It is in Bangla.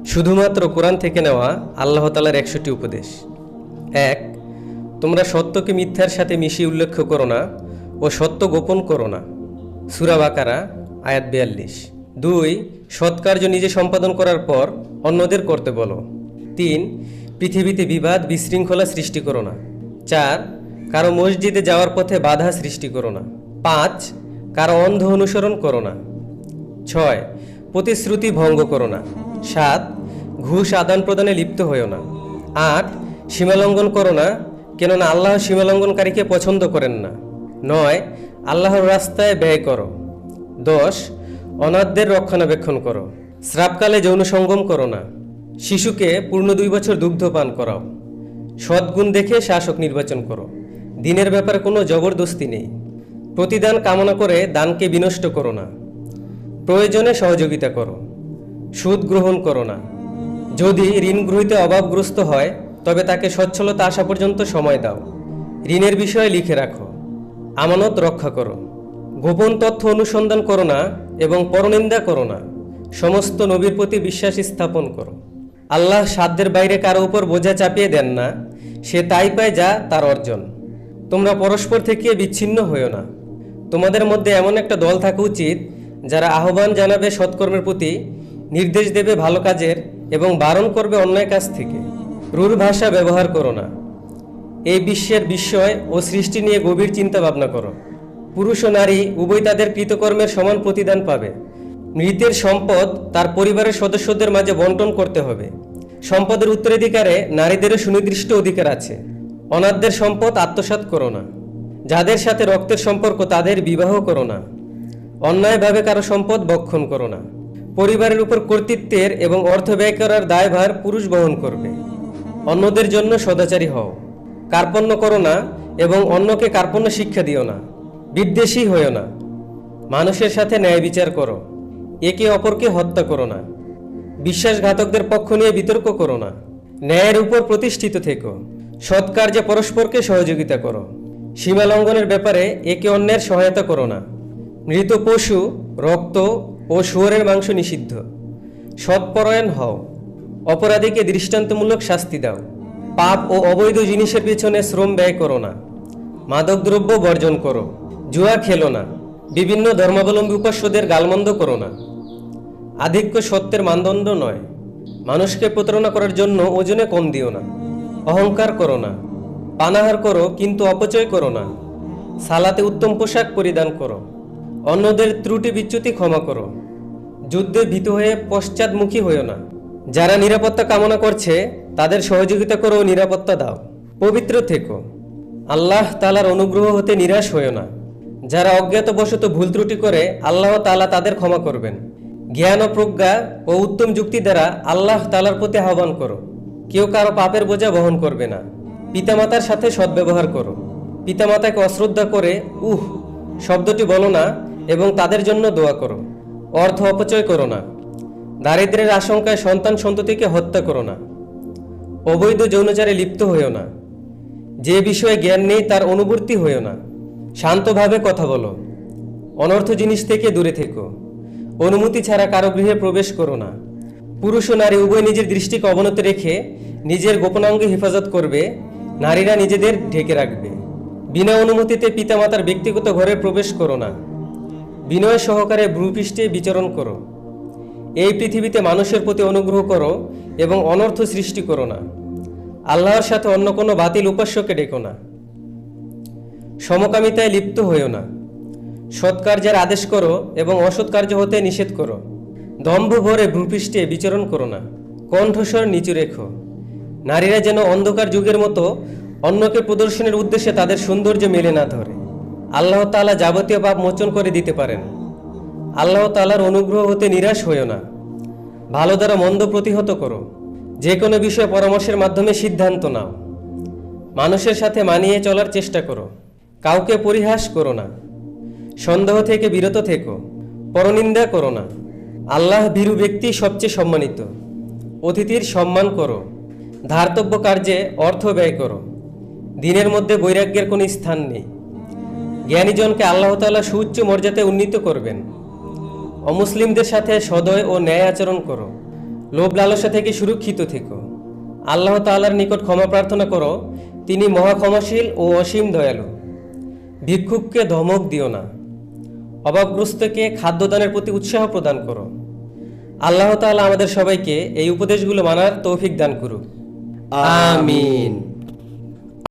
শুধুমাত্র কোরআন থেকে নেওয়া আল্লাহ তাআলার ১০০টি উপদেশ। ১. তোমরা সত্যকে মিথ্যার সাথে মিশিয়ে উল্লেখ করো না ও সত্য গোপন করো না। সূরা বাকারা আয়াত ৪২। ২. সৎকার্য নিজে সম্পাদন করার পর অন্যদের করতে বলো। ৩. পৃথিবীতে বিবাদ বিশৃঙ্খলা সৃষ্টি করো না। ৪. কারো মসজিদে যাওয়ার পথে বাধা সৃষ্টি করো না। ৫. কারো অন্ধ অনুসরণ করো না। ৬. প্রতিশ্রুতি ভঙ্গ করো না। ৭. ঘুষ আদান প্রদানে লিপ্ত হইও না। ৮. সীমালঙ্ঘন করো না, কেননা আল্লাহ সীমালঙ্ঘনকারীকে পছন্দ করেন না। ৯. আল্লাহর রাস্তায় ব্যয় করো। ১০. অনাথদের রক্ষণাবেক্ষণ করো। স্রাবকালে যৌন সঙ্গম করো না। শিশুকে পূর্ণ ২ বছর দুগ্ধ পান করাও। সদ্গুণ দেখে শাসক নির্বাচন করো। দিনের ব্যাপারে কোনো জবরদস্তি নেই। প্রতিদান কামনা করে দানকে বিনষ্ট করো না। প্রয়োজনে সহযোগিতা করো। সুদ গ্রহণ করো না। যদি ঋণ গ্রহীতে অভাবগ্রস্ত হয় তবে তাকে সচ্ছলতা আসা পর্যন্ত সময় দাও। ঋণের বিষয়ে লিখে রাখো। আমানত রক্ষা করো। গোপন তথ্য অনুসন্ধান করো না এবং পরনিন্দা করো না। সমস্ত নবীর প্রতি বিশ্বাস স্থাপন করো। আল্লাহ সাধ্যের বাইরে কারো উপর বোঝা চাপিয়ে দেন না, সে তাই পায় যা তার অর্জন। তোমরা পরস্পর থেকে বিচ্ছিন্ন হইও না। তোমাদের মধ্যে এমন একটা দল থাকা উচিত যারা আহ্বান জানাবে সৎকর্মের প্রতি, নির্দেশ দেবে ভালো কাজের এবং বারণ করবে অন্যায় কাজ থেকে। রূঢ় ভাষা ব্যবহার করো না। এই বিশ্বের বিস্ময় ও সৃষ্টি নিয়ে গভীর চিন্তা ভাবনা করো। পুরুষ ও নারী উভয় তাদের কৃতকর্মের সমান প্রতিদান পাবে। মৃতের সম্পদ তার পরিবারের সদস্যদের মাঝে বন্টন করতে হবে। সম্পদের উত্তরাধিকারে নারীদেরও সুনির্দিষ্ট অধিকার আছে। অনাথদের সম্পদ আত্মসাৎ করো না। যাদের সাথে রক্তের সম্পর্ক তাদের বিবাহ করো না। অন্যায়ভাবে কারো সম্পদ ভক্ষণ করো না। পরিবারের উপর কর্তৃত্বের এবং অর্থ ব্যয় করার দায়ভার পুরুষ বহন করবে। অন্যদের জন্য সদাচারী হও। কার্পণ্য করো না এবং অন্যকে কার্পণ্য শিক্ষা দিও না। বিদ্বেষী হইও না। মানুষের সাথে ন্যায় বিচার করো। একে অপরকে হত্যা করো না। বিশ্বাসঘাতকদের পক্ষ নিয়ে বিতর্ক করো না। ন্যায়ের উপর প্রতিষ্ঠিত থেকো। সৎকার্যে পরস্পরকে সহযোগিতা করো। সীমা লঙ্ঘনের ব্যাপারে একে অন্যের সহায়তা করো না। মৃত পশু, রক্ত ও শুয়োরের মাংস নিষিদ্ধ। সৎপরায়ণ হও। অপরাধীকে দৃষ্টান্তমূলক শাস্তি দাও। পাপ ও অবৈধ জিনিসের পিছনে শ্রম ব্যয় করো না। মাদকদ্রব্য বর্জন করো। জুয়া খেলো না। বিভিন্ন ধর্মাবলম্বী উপাস্যদের গালমন্দ করো না। আধিক্য সত্যের মানদণ্ড নয়। মানুষকে প্রতারণা করার জন্য ওজনে কম দিও না। অহংকার করো না। পানাহার করো কিন্তু অপচয় করো না। সালাতে উত্তম পোশাক পরিধান করো। অন্যদের ত্রুটি বিচ্যুতি ক্ষমা করো। যুদ্ধে ভীত হয়ে পশ্চাৎমুখী হইও না। যারা নিরাপত্তা কামনা করছে তাদের সহযোগিতা করো ও নিরাপত্তা দাও। পবিত্র থেকো। আল্লাহ তাআলার অনুগ্রহ হতে নিরাশ হইও না। যারা অজ্ঞাতবশত ভুল ত্রুটি করে আল্লাহ তাআলা তাদের ক্ষমা করবেন। জ্ঞান ও প্রজ্ঞা ও উত্তম যুক্তি দ্বারা আল্লাহ তাআলার প্রতি আহ্বান করো। কেউ কারো পাপের বোঝা বহন করবে না। পিতামাতার সাথে সদ্ব্যবহার করো। পিতামাতাকে অশ্রদ্ধা করে শব্দটি বলো না এবং তাদের জন্য দোয়া করো। অর্থ অপচয় করো না। দারিদ্র্যের আশঙ্কায় সন্তান সন্ততিকে হত্যা করো না। অবৈধ যৌনাচারে লিপ্ত হইও না। যে বিষয়ে জ্ঞান নেই তার অনুবর্তী হইও না। শান্তভাবে কথা বলো। অনর্থ জিনিস থেকে দূরে থেকো। অনুমতি ছাড়া কারো গৃহে প্রবেশ করো না। পুরুষ ও নারী উভয় নিজের দৃষ্টিকে অবনত রেখে নিজের গোপনাঙ্গ হেফাজত করবে। নারীরা নিজেদের ঢেকে রাখবে। বিনা অনুমতিতে পিতামাতার ব্যক্তিগত ঘরে প্রবেশ করো না। বিনয় সহকারে ভ্রূপৃষ্ঠে বিচরণ করো। এই পৃথিবীতে মানুষের প্রতি অনুগ্রহ করো এবং অনর্থ সৃষ্টি করো না। আল্লাহর সাথে অন্য কোনো বাতিল উপাস্যকে ডেকো না। সমকামিতায় লিপ্ত হইও না। সৎকার্যের আদেশ করো এবং অসৎ কার্য হতে নিষেধ করো। দম্ভ ভরে ভ্রূপৃষ্ঠে বিচরণ করো না। কণ্ঠস্বর নিচু রেখো। নারীরা যেন অন্ধকার যুগের মতো অন্যকে প্রদর্শনের উদ্দেশ্যে তাদের সৌন্দর্য মেলে না ধরে। আল্লাহ তাআলা যাবতীয় পাপ মোচন করে দিতে পারেন। আল্লাহ তাআলার অনুগ্রহ হতে নিরাশ হইও না। ভালো দ্বারা মন্দ প্রতিহত করো। যে কোনো বিষয়ে পরামর্শের মাধ্যমে সিদ্ধান্ত নাও। মানুষের সাথে মানিয়ে চলার চেষ্টা করো। কাউকে পরিহাস করো না। সন্দেহ থেকে বিরত থেকো। পরনিন্দা করো না। আল্লাহ ভীরু ব্যক্তি সবচেয়ে সম্মানিত। অতিথির সম্মান করো। ধার্তব্য কার্যে অর্থ ব্যয় করো। দিনের মধ্যে বৈরাগ্যের কোনো স্থান নেই। জ্ঞানীজনকে আল্লাহ তাআলা সুউচ্চ মর্যাদায় উন্নীত করবেন। অমুসলিমদের সাথে সদয় ও ন্যায় আচরণ করো। লোভ লালসা থেকে সুরক্ষিত থেকো। আল্লাহ তাআলার নিকট ক্ষমা প্রার্থনা করো, তিনি মহা ক্ষমাশীল ও অসীম দয়ালু। ভিক্ষুককে ধমক দিও না। অভাবগ্রস্তকে খাদ্যদানের প্রতি উৎসাহ প্রদান করো। আল্লাহ তাআলা আমাদের সবাইকে এই উপদেশগুলো মানার তৌফিক দান করুক। আমিন।